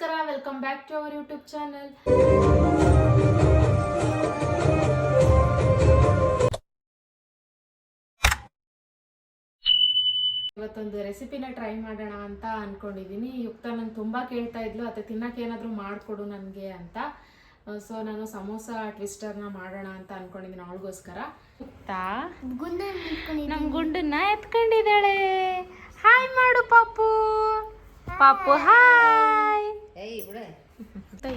ನಮಸ್ಕಾರ, welcome back to our YouTube channel. ಇವತ್ತೊಂದು ರೆಸಿಪಿನ ಟ್ರೈ ಮಾಡೋಣ ಅಂತ ಅನ್ಕೊಂಡಿದ್ದೀನಿ. ಯುಕ್ತ ನಂಗೆ ತುಂಬಾ ಕೇಳ್ತಾ ಇದ್ಲು, ಅತ್ತೆ ತಿನ್ನಕ್ಕೆ ಏನಾದರೂ ಮಾಡಿಕೊಡು ನನಗೆ ಅಂತ. ಸೊ ನಾನು ಸಮೋಸ ಟ್ವಿಸ್ಟರ್ನ ಮಾಡೋಣ ಅಂತ ಅನ್ಕೊಂಡಿದ್ದೀನಿ ಅವಳಿಗೋಸ್ಕರ. ಯುಕ್ತಾ ನಮ್ಮ ಗುಂಡನ್ನ ಎತ್ಕೊಂಡಿದ್ದಾಳೆ. ಹಾಯ್ ಮಾಡು ಪಾಪು. ಪಾಪು ಹಾಯ್.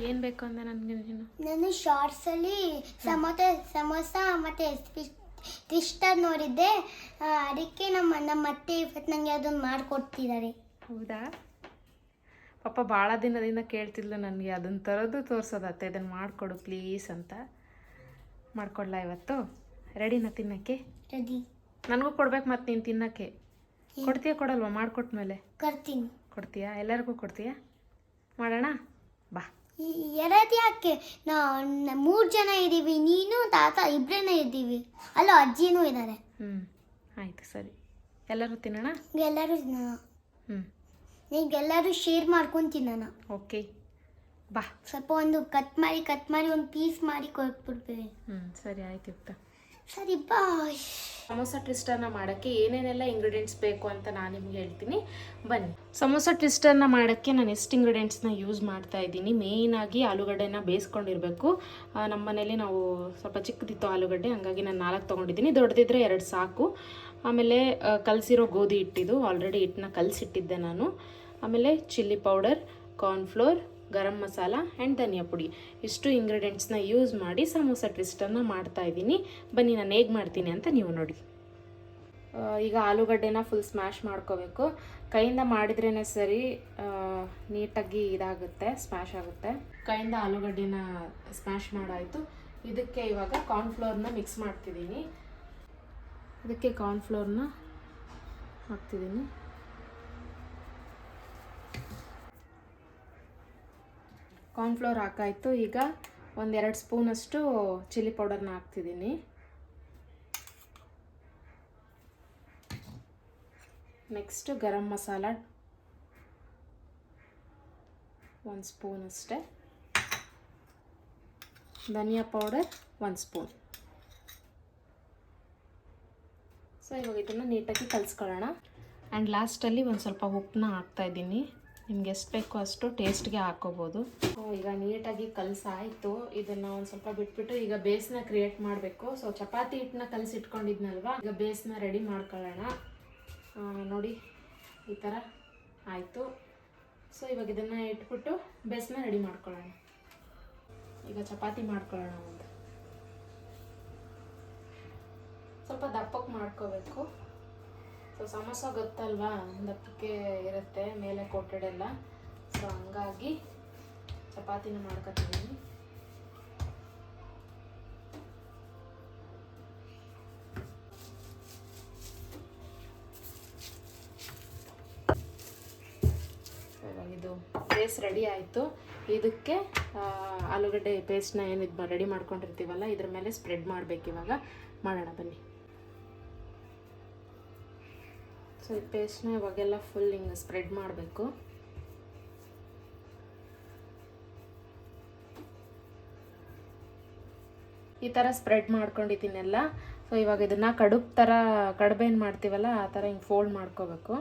ಏನ್ ಬೇಕು ಅಂದ ನನಗೆ? ನಾನು ಶಾರ್ಟ್ಸ್ ಅಲ್ಲಿ ಸಮೋಸ ಮತ್ತೆ ಟ್ವಿಸ್ಟರ್ ನೋಡಿದ್ದೆ, ಅದಕ್ಕೆ ನಮ್ಮ ಅತ್ತೆ ಇವತ್ತು ನನಗೆ ಅದನ್ನು ಮಾಡಿಕೊಡ್ತಿದ್ದಾರೆ. ಹೌದಾ? ಪಾಪ ಭಾಳ ದಿನದಿಂದ ಕೇಳ್ತಿದ್ಲು ನನಗೆ ಅದನ್ನ ತರೋದು ತೋರಿಸೋದತ್ತೆ, ಇದನ್ನು ಮಾಡಿಕೊಡು ಪ್ಲೀಸ್ ಅಂತ. ಮಾಡ್ಕೊಡ್ಲಾ ಇವತ್ತು? ರೆಡಿನಾ ತಿನ್ನಕ್ಕೆ? ರೆಡಿ. ನನಗೂ ಕೊಡ್ಬೇಕು, ಮತ್ತೆ ನೀನು ತಿನ್ನಕ್ಕೆ ಕೊಡ್ತೀಯಾ ಕೊಡಲ್ವಾ? ಮಾಡಿಕೊಟ್ಮೇಲೆ ಕೊಡ್ತೀನಿ. ಕೊಡ್ತೀಯಾ? ಎಲ್ಲರಿಗೂ ಕೊಡ್ತೀಯಾ? ಮಾಡೋಣ ಬಾ. ಎರಡು ಯಾಕೆ, 3 ಜನ ಇದ್ದೀವಿ, ನೀನು ತಾತ ಇಬ್ಬರೇನೇ ಇದ್ದೀವಿ, ಅಲ್ಲೋ ಅಜ್ಜಿನೂ ಇದ್ದಾರೆ. ಆಯಿತು ಸರಿ, ಎಲ್ಲರೂ ತಿನ್ನೋಣ. ಎಲ್ಲರೂ ತಿನ್ನೋಣ. ನೀವೆಲ್ಲರೂ ಶೇರ್ ಮಾಡ್ಕೊಂಡು ತಿನ್ನೋಣ. ಓಕೆ ಬಾ. ಸ್ವಲ್ಪ ಒಂದು ಕಟ್ ಮಾಡಿ ಒಂದು ಪೀಸ್ ಮಾಡಿ ಕೊಟ್ಬಿಡ್ಬೇಡಿ. ಸರಿ ಆಯ್ತು ಯುಕ್ತ. ಸರಿ ಬಾಯ್. ಸಮೋಸ ಟ್ವಿಸ್ಟರ್ನ ಮಾಡೋಕ್ಕೆ ಏನೇನೆಲ್ಲ ಇಂಗ್ರೀಡಿಯೆಂಟ್ಸ್ ಬೇಕು ಅಂತ ನಾನು ನಿಮ್ಗೆ ಹೇಳ್ತೀನಿ, ಬನ್ನಿ. ಸಮೋಸ ಟ್ವಿಸ್ಟರ್ನ ಮಾಡೋಕ್ಕೆ ನಾನು ಎಷ್ಟು ಇಂಗ್ರೀಡಿಯೆಂಟ್ಸ್ನ ಯೂಸ್ ಮಾಡ್ತಾ ಇದ್ದೀನಿ. ಮೇಯ್ನಾಗಿ ಆಲೂಗಡ್ಡೆನ ಬೇಯಿಸ್ಕೊಂಡಿರಬೇಕು. ನಮ್ಮ ಮನೇಲಿ ನಾವು ಸ್ವಲ್ಪ ಚಿಕ್ಕದಿತ್ತು ಆಲೂಗಡ್ಡೆ, ಹಂಗಾಗಿ ನಾನು 4 ತೊಗೊಂಡಿದ್ದೀನಿ. ದೊಡ್ಡದಿದ್ರೆ 2 ಸಾಕು. ಆಮೇಲೆ ಕಲಸಿರೋ ಗೋಧಿ ಹಿಟ್ಟಿದು, ಆಲ್ರೆಡಿ ಹಿಟ್ಟನ್ನ ಕಲಸಿಟ್ಟಿದ್ದೆ ನಾನು. ಆಮೇಲೆ chilli powder, cornflour, garam masala and ಧನಿಯಾ ಪುಡಿ, ಇಷ್ಟು ಇಂಗ್ರೀಡಿಯೆಂಟ್ಸ್ನ ಯೂಸ್ ಮಾಡಿ ಸಮೋಸ ಟ್ವಿಸ್ಟರ್ನ ಮಾಡ್ತಾ ಇದ್ದೀನಿ. ಬನ್ನಿ ನಾನು ಹೇಗೆ ಮಾಡ್ತೀನಿ ಅಂತ ನೀವು ನೋಡಿ. ಈಗ ಆಲೂಗಡ್ಡೆನ ಫುಲ್ ಸ್ಮ್ಯಾಶ್ ಮಾಡ್ಕೋಬೇಕು. ಕೈಯಿಂದ ಮಾಡಿದ್ರೇ ಸರಿ, ನೀಟಾಗಿ ಇದಾಗುತ್ತೆ, ಸ್ಮ್ಯಾಶ್ ಆಗುತ್ತೆ. ಕೈಯಿಂದ ಆಲೂಗಡ್ಡೆನ ಸ್ಮ್ಯಾಶ್ ಮಾಡಾಯಿತು. ಇದಕ್ಕೆ ಇವಾಗ ಕಾರ್ನ್ಫ್ಲೋರ್ನ ಮಿಕ್ಸ್ ಮಾಡ್ತಿದ್ದೀನಿ. ಇದಕ್ಕೆ ಕಾರ್ನ್ಫ್ಲೋರ್ನ ಹಾಕ್ತಿದ್ದೀನಿ. ಕಾರ್ನ್ಫ್ಲೋರ್ ಹಾಕಾಯಿತು. ಈಗ 1-2 ಸ್ಪೂನಷ್ಟು ಚಿಲ್ಲಿ ಪೌಡರ್ನ ಹಾಕ್ತಿದ್ದೀನಿ. ನೆಕ್ಸ್ಟು ಗರಂ ಮಸಾಲ 1 ಸ್ಪೂನ್ ಅಷ್ಟೇ. ಧನಿಯಾ ಪೌಡರ್ 1 ಸ್ಪೂನ್. ಸೊ ಇವಾಗ ಇದನ್ನು ನೀಟಾಗಿ ಕಲಿಸ್ಕೊಳ್ಳೋಣ. ಆ್ಯಂಡ್ ಲಾಸ್ಟಲ್ಲಿ ಒಂದು ಸ್ವಲ್ಪ ಉಪ್ಪನ್ನ ಹಾಕ್ತಾಯಿದ್ದೀನಿ. ನಿಮ್ಗೆ ಎಷ್ಟು ಬೇಕೋ ಅಷ್ಟು ಟೇಸ್ಟ್ಗೆ ಹಾಕೋಬೋದು. ಈಗ ನೀಟಾಗಿ ಕಲಸಾಯಿತು. ಇದನ್ನು ಒಂದು ಸ್ವಲ್ಪ ಬಿಟ್ಬಿಟ್ಟು ಈಗ ಬೇಸ್ನ ಕ್ರಿಯೇಟ್ ಮಾಡಬೇಕು. ಸೊ ಚಪಾತಿ ಹಿಟ್ಟನ್ನ ಕಲಸಿಟ್ಕೊಂಡಿದ್ನಲ್ವಾ, ಈಗ ಬೇಸ್ನ ರೆಡಿ ಮಾಡ್ಕೊಳ್ಳೋಣ. ನೋಡಿ ಈ ಥರ ಆಯಿತು. ಸೊ ಇವಾಗ ಇದನ್ನು ಇಟ್ಬಿಟ್ಟು ಬೇಸ್ನ ರೆಡಿ ಮಾಡ್ಕೊಳ್ಳೋಣ. ಈಗ ಚಪಾತಿ ಮಾಡ್ಕೊಳ್ಳೋಣ. ಒಂದು ಸ್ವಲ್ಪ ದಪ್ಪಕ್ಕೆ ಮಾಡ್ಕೋಬೇಕು. ಸೊ ಸಮೋಸ ಗೊತ್ತಲ್ವಾ, ದಪ್ಪಕ್ಕೆ ಇರುತ್ತೆ ಮೇಲೆ ಕೋಟೆಡ್ ಎಲ್ಲ. ಸೊ ಹಂಗಾಗಿ ಚಪಾತಿನ ಮಾಡ್ಕೊತಿದ್ದೀನಿ. ಇವಾಗ ಇದು ಬೇಸ್ ರೆಡಿ ಆಯಿತು. ಇದಕ್ಕೆ ಆಲೂಗಡ್ಡೆ ಪೇಸ್ಟ್ನ ಏನಿದು ರೆಡಿ ಮಾಡ್ಕೊಂಡಿರ್ತೀವಲ್ಲ, ಇದ್ರ ಮೇಲೆ ಸ್ಪ್ರೆಡ್ ಮಾಡಬೇಕು. ಇವಾಗ ಮಾಡೋಣ ಬನ್ನಿ. ಸೊ ಈ ಪೇಸ್ಟ್ನ ಇವಾಗೆಲ್ಲ ಫುಲ್ ಹಿಂಗೆ ಸ್ಪ್ರೆಡ್ ಮಾಡಬೇಕು. ಈ ಥರ ಸ್ಪ್ರೆಡ್ ಮಾಡ್ಕೊಂಡಿದ್ದೀನೆಲ್ಲ. ಸೊ ಇವಾಗ ಇದನ್ನು ಕಡುಬೇನು ಮಾಡ್ತೀವಲ್ಲ, ಆ ಥರ ಹಿಂಗೆ ಫೋಲ್ಡ್ ಮಾಡ್ಕೋಬೇಕು.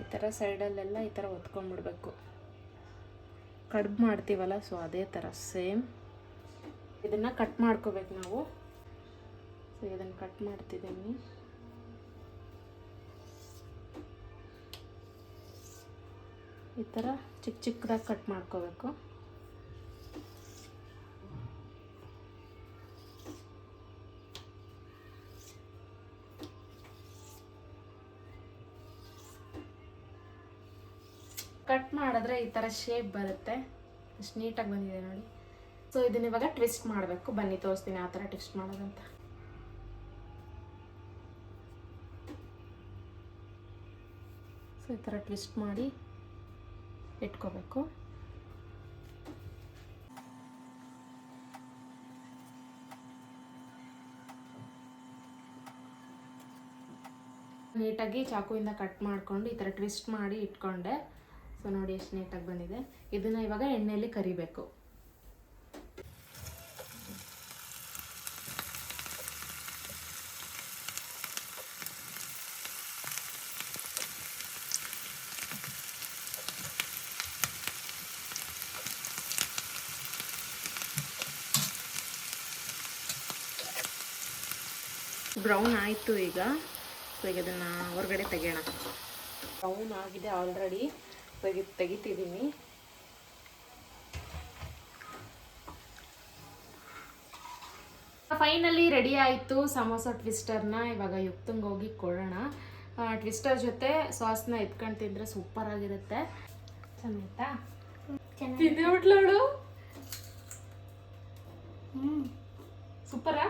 ಈ ಥರ ಸೈಡಲ್ಲೆಲ್ಲ ಈ ಥರ ಒತ್ಕೊಂಡ್ಬಿಡ್ಬೇಕು. ಕಡುಬು ಮಾಡ್ತೀವಲ್ಲ, ಸೊ ಅದೇ ಥರ ಸೇಮ್ ಇದನ್ನು ಕಟ್ ಮಾಡ್ಕೋಬೇಕು ನಾವು. ಸೊ ಇದನ್ನು ಕಟ್ ಮಾಡ್ತಿದ್ದೀನಿ. ಈ ಥರ ಚಿಕ್ಕದಾಗಿ ಕಟ್ ಮಾಡ್ಕೋಬೇಕು. ಕಟ್ ಮಾಡಿದ್ರೆ ಈ ಥರ ಶೇಪ್ ಬರುತ್ತೆ. ಎಷ್ಟು ನೀಟಾಗಿ ಬಂದಿದೆ ನೋಡಿ. ಸೊ ಇದನ್ನ ಇವಾಗ ಟ್ವಿಸ್ಟ್ ಮಾಡಬೇಕು. ಬನ್ನಿ ತೋರಿಸ್ತೀನಿ ಆ ಥರ ಟ್ವಿಸ್ಟ್ ಮಾಡೋದಂತ. ಸೊ ಈ ಥರ ಟ್ವಿಸ್ಟ್ ಮಾಡಿ ಇಟ್ಕೋಬೇಕು. ನೀಟಾಗಿ ಚಾಕುವಿಂದ ಕಟ್ ಮಾಡ್ಕೊಂಡು ಈ ಥರ ಟ್ವಿಸ್ಟ್ ಮಾಡಿ ಇಟ್ಕೊಂಡೆ. ಸೊ ನೋಡಿ ಎಷ್ಟು ನೀಟಾಗಿ ಬಂದಿದೆ. ಇದನ್ನು ಇವಾಗ ಎಣ್ಣೆಯಲ್ಲಿ ಕರಿಬೇಕು. ಬ್ರೌನ್ ಆಯಿತು ಈಗ. ಸೊ ಈಗ ಇದನ್ನು ಹೊರಗಡೆ ತೆಗೆಯೋಣ. ಬ್ರೌನ್ ಆಗಿದೆ ಆಲ್ರೆಡಿ. ತೆಗಿತಿದ್ದೀನಿ. ಫೈನಲಿ ರೆಡಿ ಆಯಿತು ಸಮೋಸ ಟ್ವಿಸ್ಟರ್ನ. ಇವಾಗ ಯುಕ್ತಂಗೆ ಹೋಗಿ ಕೊಡೋಣ. ಟ್ವಿಸ್ಟರ್ ಜೊತೆ ಸಾಸ್ನ ಎತ್ಕೊಂಡು ತಿಂದರೆ ಸೂಪರ್ ಆಗಿರುತ್ತೆ. ಚೆನ್ನಾಯ್ತಾ? ತಿಂದೆ ಬಿಟ್ಲವಳು. ಸೂಪರಾ?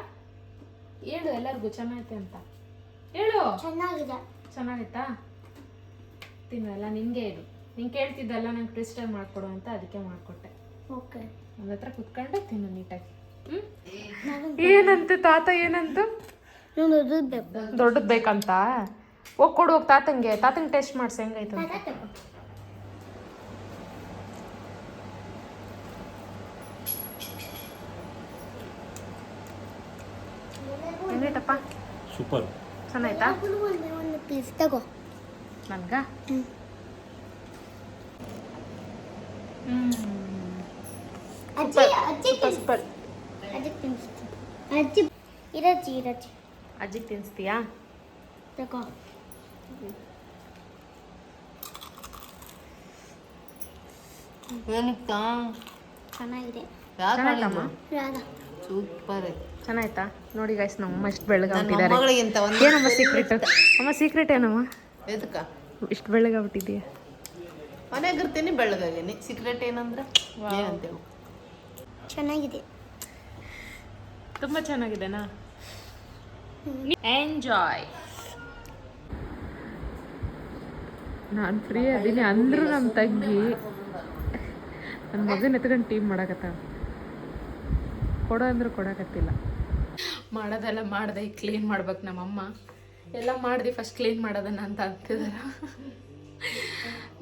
ಹೇಳು ಎಲ್ಲರಿಗೂ ಚೆನ್ನಾಗೈತೆ ಅಂತ ಹೇಳು. ಚೆನ್ನಾಗಿತ್ತಾ? ತಿನ್ನಲ್ಲ ನಿಂಗೆ ಹೇಳು. ನೀನು ಕೇಳ್ತಿದ್ದಲ್ಲ ನಂಗೆ ಟ್ವಿಸ್ಟರ್ ಮಾಡಿಕೊಡು ಅಂತ, ಅದಕ್ಕೆ ಮಾಡಿಕೊಟ್ಟೆ. ಓಕೆ, ನನ್ನ ಹತ್ರ ಕುತ್ಕೊಂಡು ತಿನ್ನು ನೀಟಾಗಿ. ಏನಂತ ತಾತ? ಏನಂತ? ದೊಡ್ಡದು ಬೇಕಂತ? ಹೋಗಿ ಕೊಡು ಹೋಗಿ ತಾತಂಗೆ. ತಾತಂಗೆ ಟೇಸ್ಟ್ ಮಾಡಿಸಿ ಹೆಂಗಾಯ್ತು ಅಂತ. ಹೆಂಗೈತಪ್ಪ? ಸೂಪರ್. ಚೆನ್ನಾಯ್ತಾ? ಒಂದು ಪೀಸ್ ತಗೋ ನನ್ಗ. ಸೂಪರ್. ಅಜ್ಜಿಗೆ ತಿನ್ನಿಸ್ತೀಯಾ? ತಗೋ. ಚೆನ್ನಾಗಿದೆ. ಸೂಪರ್. ಚೆನ್ನಾಯ್ತಾ? ನೋಡಿ ಗೈಸ್, ನಮ್ಮಮ್ಮ ಎಷ್ಟು ಬೆಳಗಾಗ್ಬಿಟ್ಟಿದ್ದಾರೆ. ಏನಮ್ಮ ಸೀಕ್ರೆಟ್? ಅಮ್ಮ ಸೀಕ್ರೆಟ್ ಏನಮ್ಮ? ಎದಕ್ಕ ಇಷ್ಟು ಬೆಳಗಾಗ್ಬಿಟ್ಟಿದೆಯಾ? ಮನೆಯಾಗಿರ್ತೀನಿ, ಬೆಳಗಾಗೀನಿ. ಸೀಕ್ರೆಟ್ ಏನಂದ್ರೆ ಏನಂತೇವು? ಚೆನ್ನಾಗಿದೆ, ತುಂಬ ಚೆನ್ನಾಗಿದೆನಾ? ಎಂಜಾಯ್. ನಾನು ಫ್ರೀ ಅದೀನಿ ಅಂದರೂ ನಮ್ಮ ತಂಗಿ ನನ್ನ ಮಗನ ಎತ್ಕೊಂಡು ಟೀಮ್ ಮಾಡಕತ್ತ. ಕೊಡೋ ಅಂದ್ರೂ ಕೊಡಕತ್ತಿಲ್ಲ. ಮಾಡೋದೆಲ್ಲ ಮಾಡಿದೆ, ಈಗ ಕ್ಲೀನ್ ಮಾಡ್ಬೇಕು. ನಮ್ಮಮ್ಮ ಎಲ್ಲ ಮಾಡಿದೆ, ಫಸ್ಟ್ ಕ್ಲೀನ್ ಮಾಡೋದನ್ನ ಅಂತ ಅಂತಿದಾರ.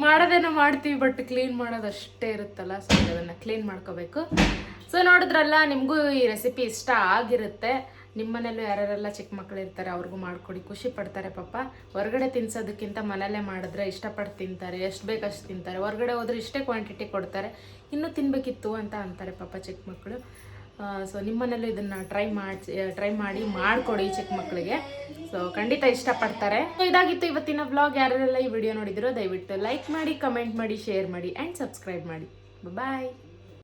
ಮಾಡೋದೇನೋ ಮಾಡ್ತೀವಿ, ಬಟ್ ಕ್ಲೀನ್ ಮಾಡೋದು ಅಷ್ಟೇ ಇರುತ್ತಲ್ಲ. ಸೊ ಅದನ್ನು ಕ್ಲೀನ್ ಮಾಡ್ಕೋಬೇಕು. ಸೊ ನೋಡಿದ್ರಲ್ಲ, ನಿಮಗೂ ಈ ರೆಸಿಪಿ ಇಷ್ಟ ಆಗಿರುತ್ತೆ. ನಿಮ್ಮ ಮನೇಲೂ ಯಾರ್ಯಾರೆಲ್ಲ ಚಿಕ್ಕ ಮಕ್ಕಳು ಇರ್ತಾರೆ ಅವ್ರಿಗೂ ಮಾಡಿಕೊಡಿ, ಖುಷಿ ಪಡ್ತಾರೆ ಪಾಪ. ಹೊರಗಡೆ ತಿನ್ಸೋದಕ್ಕಿಂತ ಮನೆಯಲ್ಲೇ ಮಾಡಿದ್ರೆ ಇಷ್ಟಪಟ್ಟು ತಿಂತಾರೆ, ಎಷ್ಟು ಬೇಕಷ್ಟು ತಿಂತಾರೆ. ಹೊರಗಡೆ ಹೋದ್ರೆ ಇಷ್ಟೇ ಕ್ವಾಂಟಿಟಿ ಕೊಡ್ತಾರೆ, ಇನ್ನೂ ತಿನ್ನಬೇಕಿತ್ತು ಅಂತ ಅಂತಾರೆ ಪಾಪ ಚಿಕ್ಕ ಮಕ್ಕಳು. ಸೊ ನಿಮ್ಮ ಮನೇಲೂ ಇದನ್ನು ಟ್ರೈ ಮಾಡಿ ಮಾಡಿಕೊಡಿ ಚಿಕ್ಕ ಮಕ್ಕಳಿಗೆ. ಸೊ ಖಂಡಿತ ಇಷ್ಟಪಡ್ತಾರೆ. ಸೊ ಇದಾಗಿತ್ತು ಇವತ್ತಿನ ವ್ಲಾಗ್. ಯಾರೆಲ್ಲ ಈ ವಿಡಿಯೋ ನೋಡಿದಿರೋ ದಯವಿಟ್ಟು ಲೈಕ್ ಮಾಡಿ, ಕಮೆಂಟ್ ಮಾಡಿ, ಶೇರ್ ಮಾಡಿ ಆ್ಯಂಡ್ ಸಬ್ಸ್ಕ್ರೈಬ್ ಮಾಡಿ. ಬಾಯ್.